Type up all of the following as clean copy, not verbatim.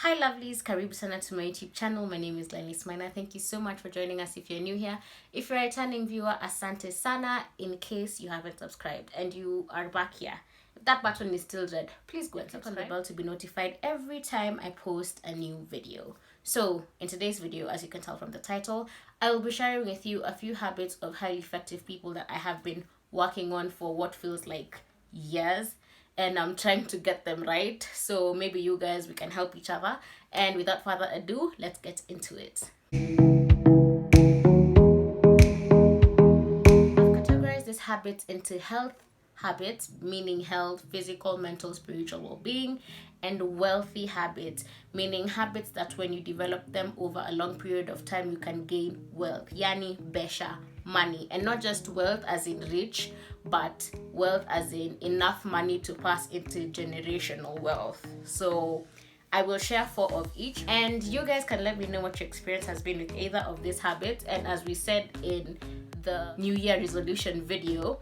Hi lovelies, karibu sana to my YouTube channel. My name is Glynis. Thank you so much for joining us if you're new here. If you're a returning viewer, asante sana in case you haven't subscribed and you are back here. If that button is still red, please go and click on the bell to be notified every time I post a new video. So in today's video, as you can tell from the title, I will be sharing with you a few habits of highly effective people that I have been working on for what feels like years, and I'm trying to get them right. So maybe you guys, we can help each other. And without further ado, let's get into it. I've categorized these habits into health habits, meaning health, physical, mental, spiritual well-being, and wealthy habits, meaning habits that when you develop them over a long period of time, you can gain wealth, yani besha, money. And not just wealth as in rich, but wealth as in enough money to pass into generational wealth. So I will share 4 of each, and you guys can let me know what your experience has been with either of these habits. And as we said in the New Year resolution video,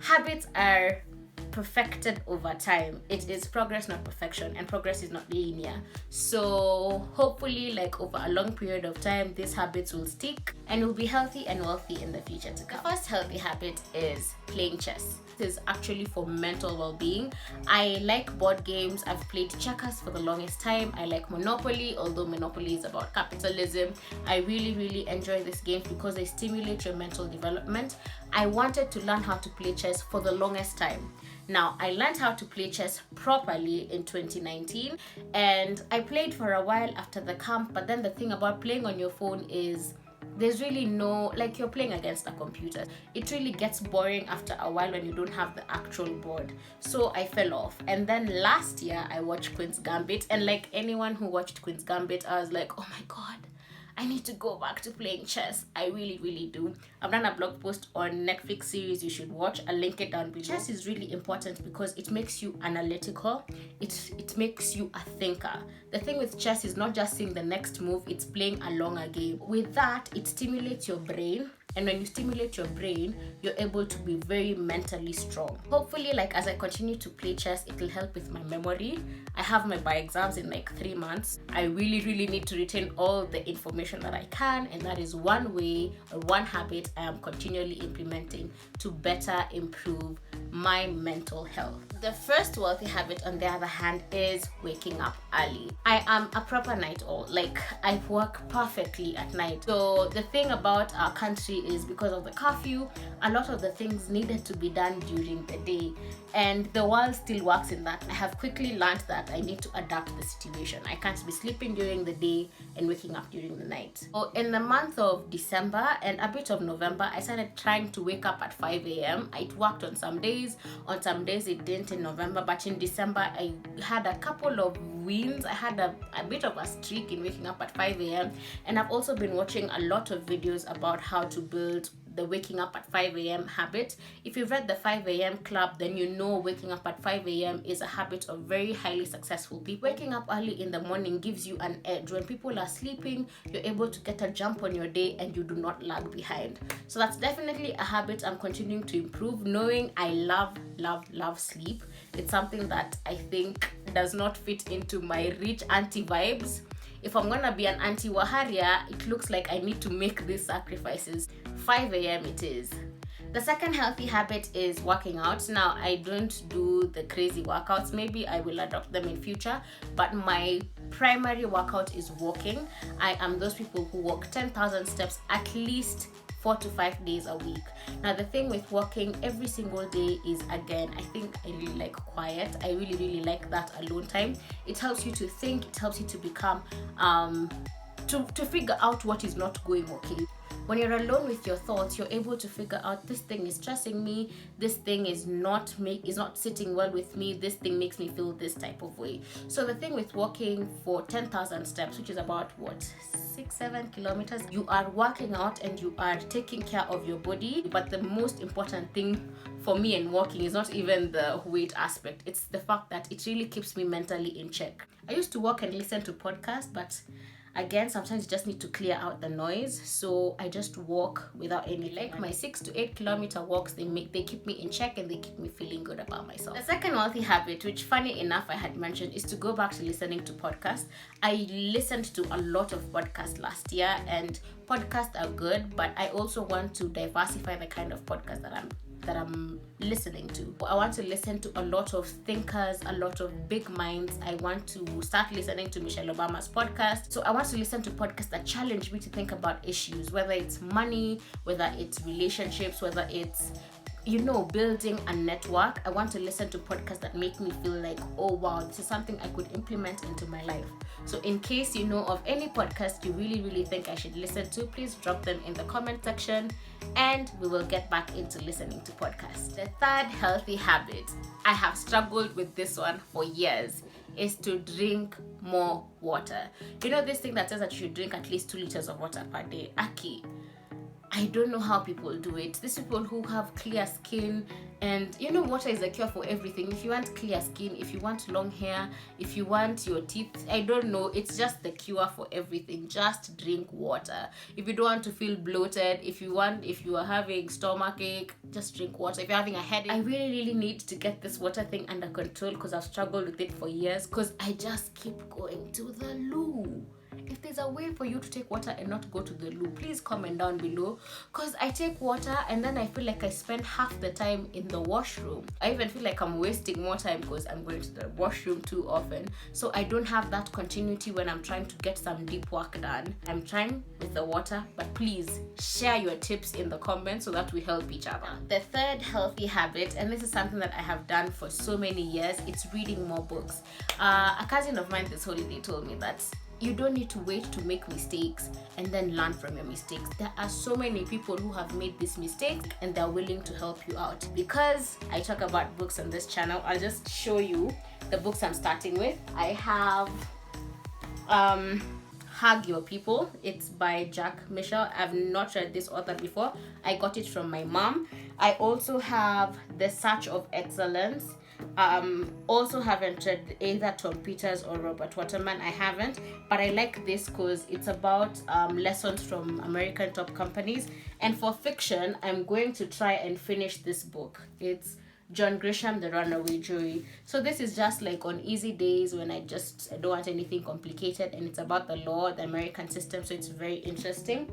habits are perfected over time. It is progress, not perfection, and progress is not linear. So hopefully, like over a long period of time, these habits will stick and will be healthy and wealthy in the future to come. The first healthy habit is playing chess. This is actually for mental well-being. I like board games. I've played checkers for the longest time. I like Monopoly, although Monopoly is about capitalism. I really enjoy these games because they stimulate your mental development. I wanted to learn how to play chess for the longest time. Now, I learned how to play chess properly in 2019, and I played for a while after the camp. But then the thing about playing on your phone is there's really no, like, you're playing against a computer. It really gets boring after a while when you don't have the actual board. So I fell off. And then last year I watched Queen's Gambit, and like anyone who watched Queen's Gambit, I was like, oh my god, I need to go back to playing chess. I really do. I've done a blog post on Netflix series you should watch. I'll link it down below. Chess is really important because it makes you analytical. It makes you a thinker. The thing with chess is not just seeing the next move, it's playing along a game. With that, it stimulates your brain. And when you stimulate your brain, you're able to be very mentally strong. Hopefully, like as I continue to play chess, it will help with my memory. I have my bar exams in like 3 months. I really need to retain all the information that I can, and that is one way or one habit I am continually implementing to better improve my mental health. The first wealthy habit, on the other hand, is waking up early. I am a proper night owl. Like, I work perfectly at night. So the thing about our country is because of the curfew, a lot of the things needed to be done during the day, and the world still works in that. I have quickly learned that I need to adapt the situation. I can't be sleeping during the day and waking up during the night. So in the month of December and a bit of November, I started trying to wake up at 5 a.m. It worked on some days it didn't in November, but in December I had a couple of wins. I had a bit of a streak in waking up at 5 a.m. and I've also been watching a lot of videos about how to build the waking up at 5 a.m. habit. If you've read the 5 a.m. club, then you know waking up at 5 a.m. is a habit of very highly successful people. Waking up early in the morning gives you an edge. When people are sleeping, you're able to get a jump on your day and you do not lag behind. So that's definitely a habit I'm continuing to improve, knowing I love sleep. It's something that I think does not fit into my rich auntie vibes. If I'm gonna be an auntie waharia, it looks like I need to make these sacrifices. 5 a.m. it is. The second healthy habit is working out. Now, I don't do the crazy workouts. Maybe I will adopt them in future, but my primary workout is walking. I am those people who walk 10,000 steps at least 4 to 5 days a week. Now, the thing with walking every single day is, again, I think I really like quiet. I really like that alone time. It helps you to think. It helps you to become, to figure out what is not going okay. When you're alone with your thoughts, you're able to figure out, this thing is stressing me, this thing is not sitting well with me, this thing makes me feel this type of way. So the thing with walking for 10,000 steps, which is about 6-7 kilometers, you are working out and you are taking care of your body. But the most important thing for me in walking is not even the weight aspect, it's the fact that it really keeps me mentally in check. I used to walk and listen to podcasts, but Again, sometimes you just need to clear out the noise. So I just walk without any, like my 6 to 8 kilometer walks, they keep me in check and they keep me feeling good about myself. The second wealthy habit, which funny enough I had mentioned, is to go back to listening to podcasts. I listened to a lot of podcasts last year, and podcasts are good, but I also want to diversify the kind of podcast that I'm listening to. I want to listen to a lot of thinkers, a lot of big minds. I want to start listening to Michelle Obama's podcast. So I want to listen to podcasts that challenge me to think about issues, whether it's money, whether it's relationships, whether it's building a network. I want to listen to podcasts that make me feel like, oh wow, this is something I could implement into my life. So in case you know of any podcast you really think I should listen to, please drop them in the comment section and we will get back into listening to podcasts. The third healthy habit, I have struggled with this one for years, is to drink more water. This thing that says that you should drink at least 2 liters of water per day. I don't know how people do it. These people who have clear skin, and water is a cure for everything. If you want clear skin, if you want long hair, if you want your teeth, I don't know, it's just the cure for everything. Just drink water. If you don't want to feel bloated, if you are having stomachache, just drink water. If you're having a headache, I really need to get this water thing under control because I've struggled with it for years because I just keep going to the loo. If there's a way for you to take water and not go to the loo, please comment down below, because I take water and then I feel like I spend half the time in the washroom. I even feel like I'm wasting more time because I'm going to the washroom too often. So I don't have that continuity when I'm trying to get some deep work done. I'm trying with the water, but please share your tips in the comments so that we help each other. The third healthy habit, and this is something that I have done for so many years, it's reading more books. A cousin of mine this holiday told me that you don't need to wait to make mistakes and then learn from your mistakes. There are so many people who have made these mistakes and they're willing to help you out. Because I talk about books on this channel, I'll just show you the books I'm starting with. I have Hug Your People. It's by Jack Michel. I've not read this author before. I got it from my mom. I also have The Search of Excellence. Also haven't read either Tom Peters or Robert Waterman. I haven't, but I like this because it's about lessons from American top companies. And for fiction, I'm going to try and finish this book. It's John Grisham, The Runaway Jury. So this is just like on easy days when I don't want anything complicated, and it's about the law, the American system, so it's very interesting.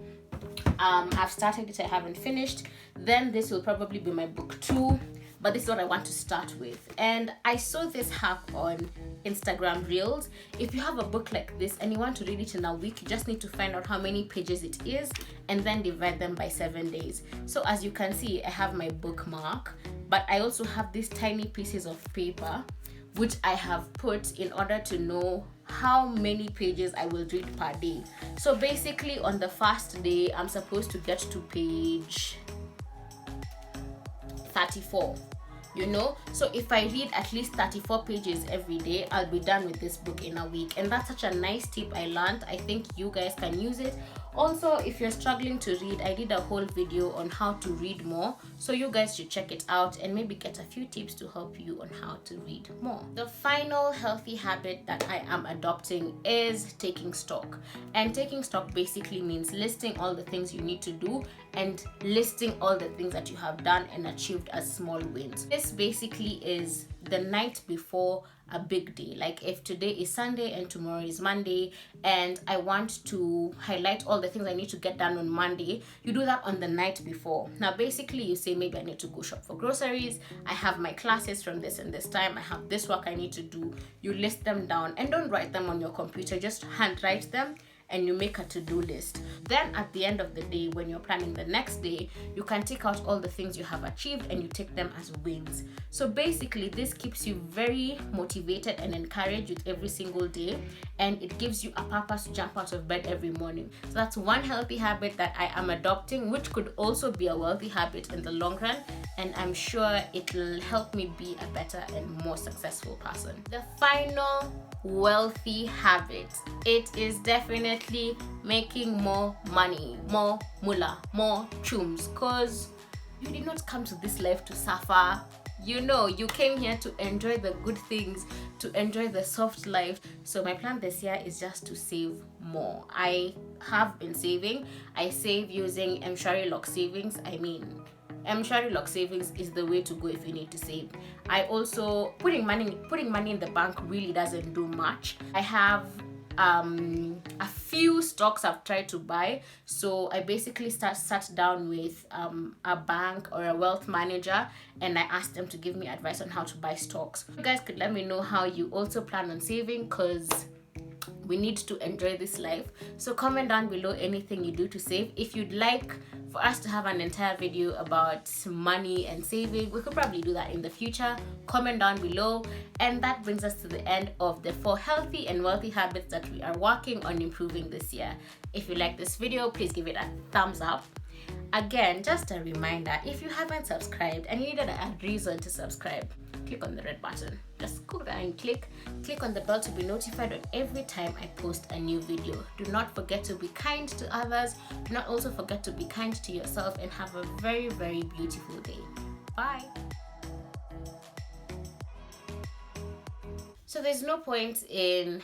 I've started it, I haven't finished. Then this will probably be my book 2. But this is what I want to start with. And I saw this hack on Instagram Reels. If you have a book like this and you want to read it in a week, you just need to find out how many pages it is and then divide them by 7 days. So as you can see, I have my bookmark, but I also have these tiny pieces of paper which I have put in order to know how many pages I will read per day. So basically on the first day, I'm supposed to get to page 34. So if I read at least 34 pages every day, I'll be done with this book in a week. And that's such a nice tip I learned. I think you guys can use it. Also, if you're struggling to read, I did a whole video on how to read more, so you guys should check it out and maybe get a few tips to help you on how to read more. The final healthy habit that I am adopting is taking stock. And taking stock basically means listing all the things you need to do and listing all the things that you have done and achieved as small wins. This basically is the night before a big day. Like if today is Sunday and tomorrow is Monday and I want to highlight all the things I need to get done on Monday, you do that on the night before. Now basically you say, maybe I need to go shop for groceries, I have my classes from this and this time, I have this work I need to do. You list them down and don't write them on your computer, just handwrite them and you make a to-do list. Then at the end of the day, when you're planning the next day, you can take out all the things you have achieved and you take them as wins. So basically this keeps you very motivated and encouraged with every single day, and it gives you a purpose to jump out of bed every morning. So that's one healthy habit that I am adopting, which could also be a wealthy habit in the long run, and I'm sure it will help me be a better and more successful person. The final wealthy habit, it is definitely making more money, more moolah, more chums, because you did not come to this life to suffer. You came here to enjoy the good things, to enjoy the soft life. So my plan this year is just to save more. I have been saving. I save using Lock savings. I mean, Lock savings is the way to go if you need to save. I also putting money in the bank really doesn't do much. I have a few stocks I've tried to buy, so I basically sat down with a bank or a wealth manager, and I asked them to give me advice on how to buy stocks. You guys could let me know how you also plan on saving, because we need to enjoy this life. So comment down below anything you do to save. If you'd like for us to have an entire video about money and saving, we could probably do that in the future. Comment down below. And that brings us to the end of the 4 healthy and wealthy habits that we are working on improving this year. If you like this video, please give it a thumbs up. Again, just a reminder, if you haven't subscribed and you needed a reason to subscribe, click on the red button. Just go there and click on the bell to be notified on every time I post a new video. Do not forget to be kind to others. Do not also forget to be kind to yourself, and have a very, very beautiful day. Bye. So there's no point in